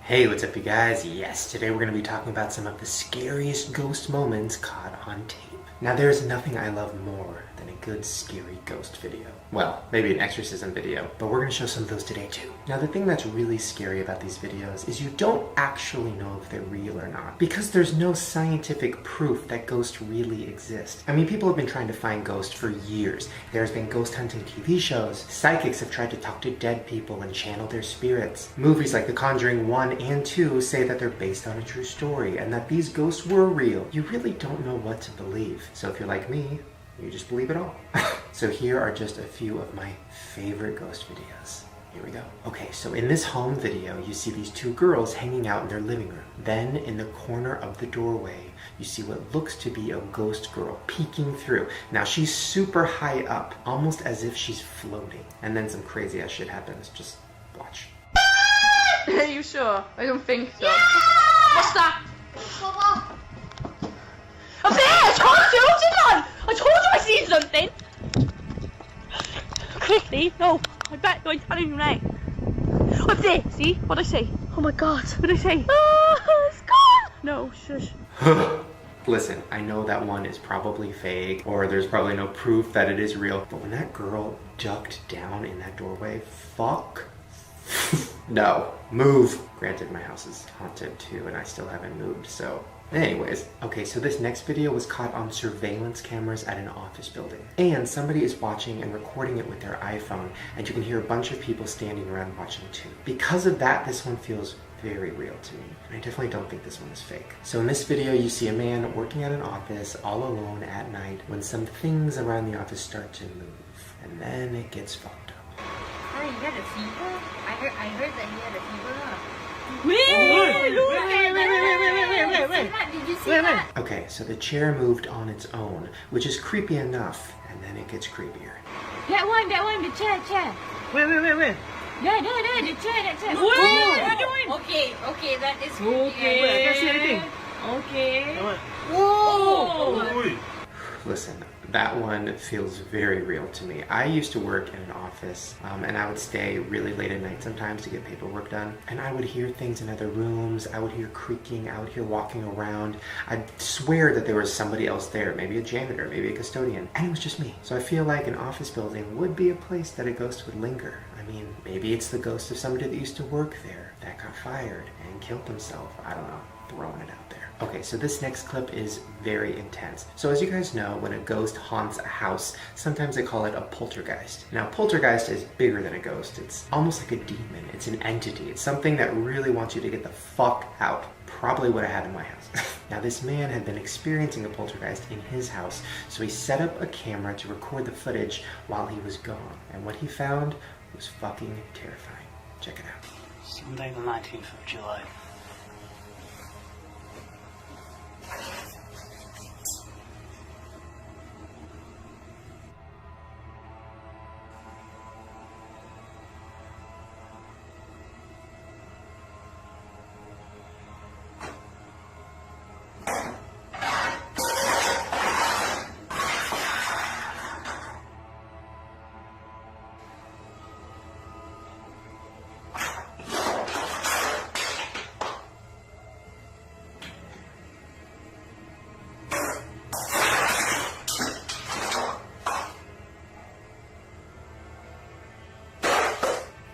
Hey, what's up you guys? Yes, today we're going to be talking about some of the scariest ghost moments caught on tape. Now there's nothing I love more than a good scary ghost video. Well, maybe an exorcism video, but we're going to show some of those today too. Now the thing that's really scary about these videos is you don't actually know if they're real or not, because there's no scientific proof that ghosts really exist. I mean, people have been trying to find ghosts for years. There's been ghost hunting TV shows. Psychics have tried to talk to dead people and channel their spirits. Movies like The Conjuring 1 and 2 say that they're based on a true story and that these ghosts were real. You really don't know what to believe. So if you're like me, you just believe it all. So here are just a few of my favorite ghost videos. Here we go. Okay, so in this home video, you see these two girls hanging out in their living room. Then in the corner of the doorway, you see what looks to be a ghost girl peeking through. Now she's super high up, almost as if she's floating. And then some crazy ass shit happens. Just watch. Are you sure? I don't think so. Yeah! What's that? Up there! I told you! Hold on! I told you I seen something! Quickly! No! I bet I'm telling you now. Up there! See? What'd I say? Oh my god! What'd I say? It's gone! No, shush. Listen, I know that one is probably fake, or there's probably no proof that it is real, but when that girl ducked down in that doorway, fuck. No, move. Granted, my house is haunted too, and I still haven't moved, so. Anyways, okay, so this next video was caught on surveillance cameras at an office building. And somebody is watching and recording it with their iPhone, and you can hear a bunch of people standing around watching too. Because of that, this one feels very real to me. And I definitely don't think this one is fake. So in this video, you see a man working at an office all alone at night when some things around the office start to move. And then it gets fucked up. Oh, he had a fever? I heard that he had a fever. Wait! Did you see that? Okay, so the chair moved on its own, which is creepy enough, and then it gets creepier. That one, the chair. Wait! There, the chair, that chair. What are you doing? Okay, that is Okay. I can't see anything. Okay. Whoa! Listen, that one feels very real to me. I used to work in an office, and I would stay really late at night sometimes to get paperwork done. And I would hear things in other rooms. I would hear creaking. I would hear walking around. I'd swear that there was somebody else there, maybe a janitor, maybe a custodian, and it was just me. So I feel like an office building would be a place that a ghost would linger. I mean, maybe it's the ghost of somebody that used to work there that got fired and killed himself. I don't know, throwing it out there. Okay, so this next clip is very intense. So as you guys know, when a ghost haunts a house, sometimes they call it a poltergeist. Now, poltergeist is bigger than a ghost. It's almost like a demon. It's an entity. It's something that really wants you to get the fuck out. Probably what I had in my house. Now, this man had been experiencing a poltergeist in his house, so he set up a camera to record the footage while he was gone. And what he found was fucking terrifying. Check it out. Sunday the 19th of July.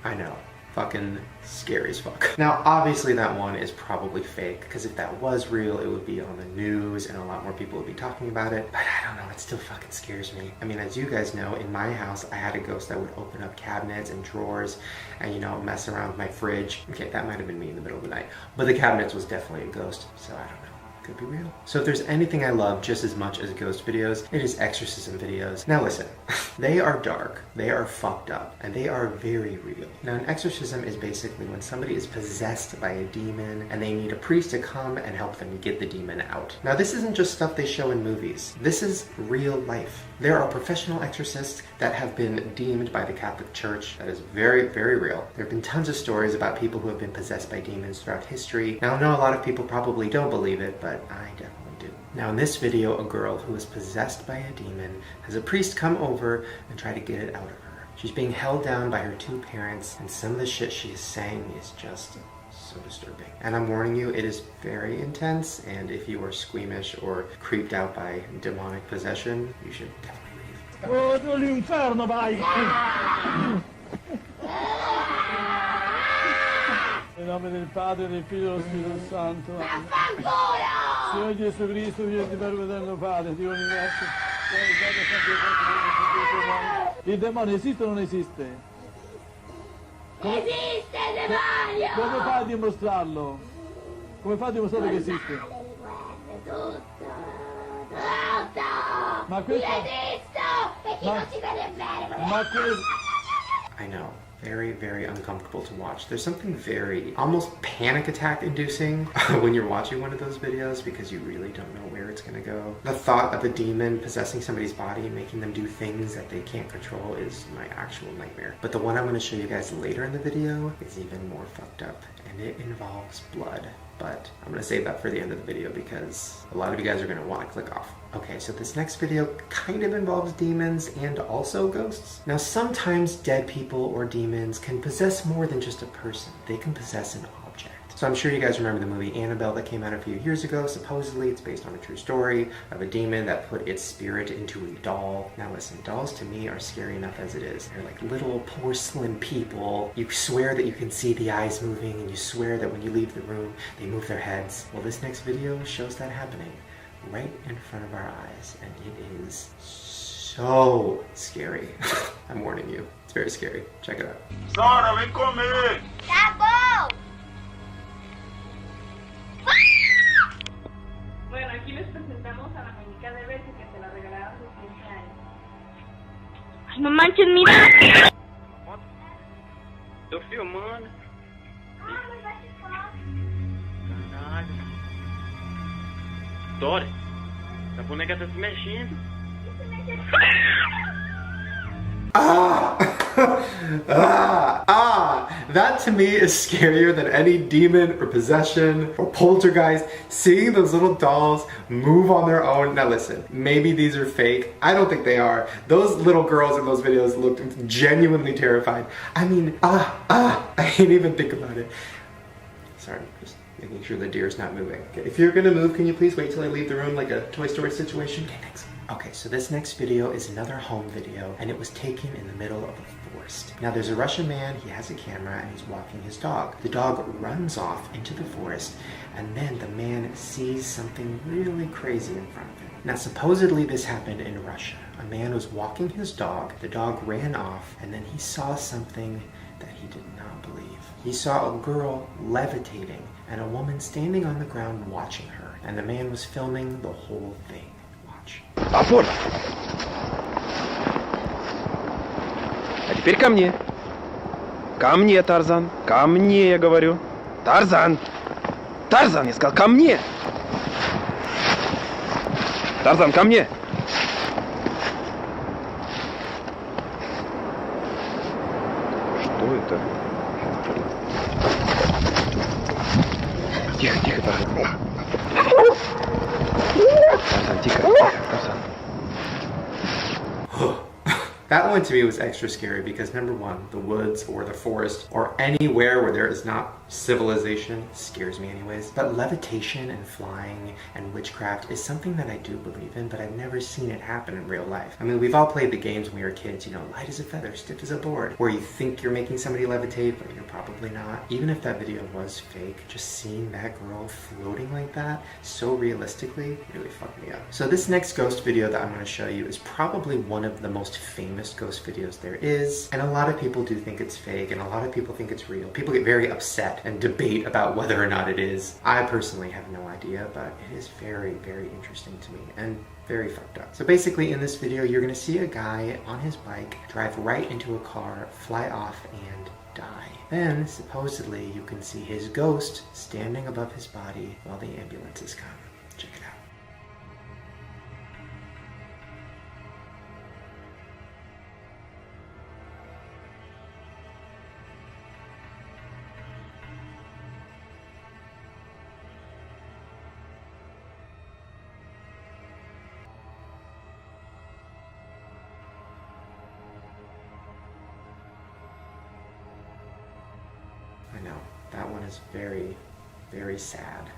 I know, fucking scary as fuck. Now, obviously that one is probably fake, because if that was real, it would be on the news and a lot more people would be talking about it, but I don't know, it still fucking scares me. I mean, as you guys know, in my house, I had a ghost that would open up cabinets and drawers and, you know, mess around with my fridge. Okay, that might have been me in the middle of the night, but the cabinets was definitely a ghost, so I don't know. Could be real. So if there's anything I love just as much as ghost videos, it is exorcism videos. Now listen, they are dark, they are fucked up, and they are very real. Now an exorcism is basically when somebody is possessed by a demon and they need a priest to come and help them get the demon out. Now this isn't just stuff they show in movies. This is real life. There are professional exorcists that have been deemed by the Catholic Church. That is very, very real. There have been tons of stories about people who have been possessed by demons throughout history. Now I know a lot of people probably don't believe it, but I definitely do. Now in this video, a girl who is possessed by a demon has a priest come over and try to get it out of her. She's being held down by her two parents, and some of the shit she is saying is just so disturbing. And I'm warning you, it is very intense, and if you are squeamish or creeped out by demonic possession, you should definitely leave. Oh, l'inferno, vai! Nel nome del Padre, del Figlio e dello Spirito Santo. Signore Gesù Cristo, Dio di eterno Padre, Dio universo. Il demonio esiste o non esiste? Esiste il demonio! Come fai a dimostrarlo? Come fai a dimostrare che esiste? Tutto! Ma questo... Io esisto! E chi non si vede bene? Ma questo... I know. Very, very uncomfortable to watch. There's something very, almost panic attack inducing when you're watching one of those videos because you really don't know where it's gonna go. The thought of a demon possessing somebody's body and making them do things that they can't control is my actual nightmare. But the one I'm gonna show you guys later in the video is even more fucked up, and it involves blood. But I'm gonna save that for the end of the video because a lot of you guys are gonna wanna click off. Okay, so this next video kind of involves demons and also ghosts. Now, sometimes dead people or demons can possess more than just a person. They can possess an object. So I'm sure you guys remember the movie Annabelle that came out a few years ago. Supposedly it's based on a true story of a demon that put its spirit into a doll. Now listen, dolls to me are scary enough as it is. They're like little porcelain people. You swear that you can see the eyes moving, and you swear that when you leave the room, they move their heads. Well, this next video shows that happening right in front of our eyes, and it is so scary. I'm warning you, it's very scary. Check it out. Sara, vem comer! Tá bom! Bueno, aquí les presentamos a la muñeca de Betty que se la regalaron de 15 años. Ay, no manches, mira. Tô filmando. Ah, mas vai ficar. Caralho. Dori, a boneca tá se mexendo. That to me is scarier than any demon or possession or poltergeist. Seeing those little dolls move on their own. Now listen, maybe these are fake. I don't think they are. Those little girls in those videos looked genuinely terrified. I mean, I can't even think about it. Sorry, just making sure the deer's not moving. Okay, if you're gonna move, can you please wait till I leave the room like a Toy Story situation? Okay, thanks. Okay, so this next video is another home video, and it was taken in the middle of a forest. Now there's a Russian man, he has a camera, and he's walking his dog. The dog runs off into the forest, and then the man sees something really crazy in front of him. Now supposedly this happened in Russia. A man was walking his dog, the dog ran off, and then he saw something that he did not believe. He saw a girl levitating and a woman standing on the ground watching her, and the man was filming the whole thing. Watch. Афон! А теперь ко мне. Ко мне, Тарзан. Ко мне, я говорю. Тарзан! Тарзан, я сказал, ко мне! Тарзан, ко мне! Что это? Тихо, тихо, Тарзан. Тарзан, тихо, тихо, Тарзан. That one to me was extra scary because number one, the woods or the forest or anywhere where there is not civilization scares me anyways. But levitation and flying and witchcraft is something that I do believe in, but I've never seen it happen in real life. I mean, we've all played the games when we were kids, you know, light as a feather, stiff as a board, where you think you're making somebody levitate, but you're probably not. Even if that video was fake, just seeing that girl floating like that so realistically really fucked me up. So this next ghost video that I'm going to show you is probably one of the most famous ghost videos there is, and a lot of people do think it's fake, and a lot of people think it's real. People get very upset and debate about whether or not it is. I personally have no idea, but it is very, very interesting to me and very fucked up. So basically in this video, you're gonna see a guy on his bike drive right into a car, fly off, and die. Then, supposedly, you can see his ghost standing above his body while the ambulances come. Check it out. I know, that one is very, very sad.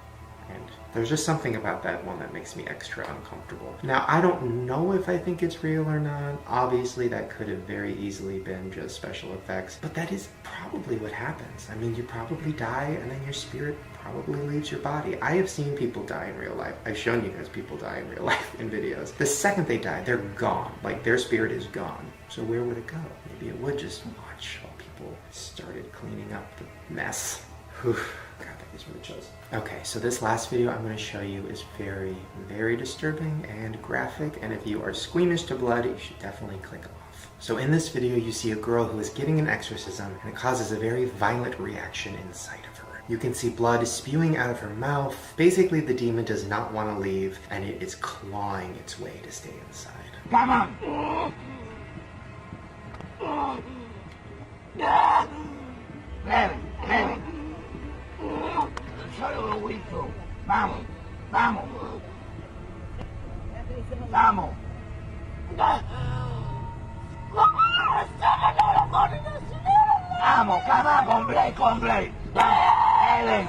And there's just something about that one that makes me extra uncomfortable. Now, I don't know if I think it's real or not. Obviously, that could have very easily been just special effects, but that is probably what happens. I mean, you probably die and then your spirit probably leaves your body. I have seen people die in real life. I've shown you guys people die in real life in videos. The second they die, they're gone. Like, their spirit is gone. So where would it go? Maybe it would just watch while people started cleaning up the mess. Whew. God, that gives me the chills. Okay, so this last video I'm going to show you is very, very disturbing and graphic, and if you are squeamish to blood, you should definitely click off. So in this video, you see a girl who is getting an exorcism, and it causes a very violent reaction inside of her. You can see blood spewing out of her mouth. Basically, the demon does not want to leave, and it is clawing its way to stay inside. Come on! Ven. Soy un huito. Vamos. Vamos, come on, complete. Ellen.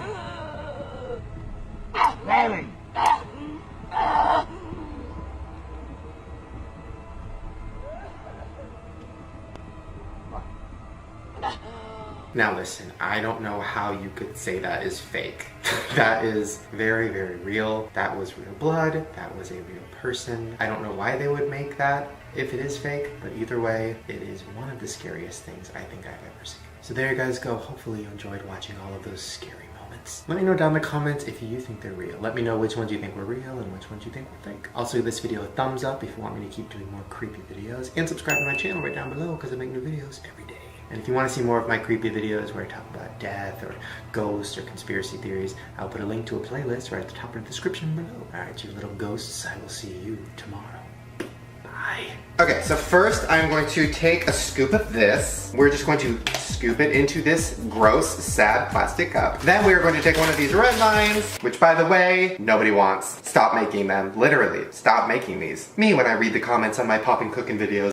Now listen, I don't know how you could say that is fake. That is very, very real. That was real blood. That was a real person. I don't know why they would make that if it is fake, but either way, it is one of the scariest things I think I've ever seen. So there you guys go. Hopefully you enjoyed watching all of those scary moments. Let me know down in the comments if you think they're real. Let me know which ones you think were real and which ones you think were fake. Also, give this video a thumbs up if you want me to keep doing more creepy videos, and subscribe to my channel right down below because I make new videos every day. And if you want to see more of my creepy videos where I talk about death or ghosts or conspiracy theories, I'll put a link to a playlist right at the top of the description below. Alright, you little ghosts, I will see you tomorrow. Bye. Okay, so first I'm going to take a scoop of this. We're just going to scoop it into this gross, sad plastic cup. Then we're going to take one of these red vines, which by the way, nobody wants. Stop making them. Literally, stop making these. Me, when I read the comments on my poppin' cooking videos,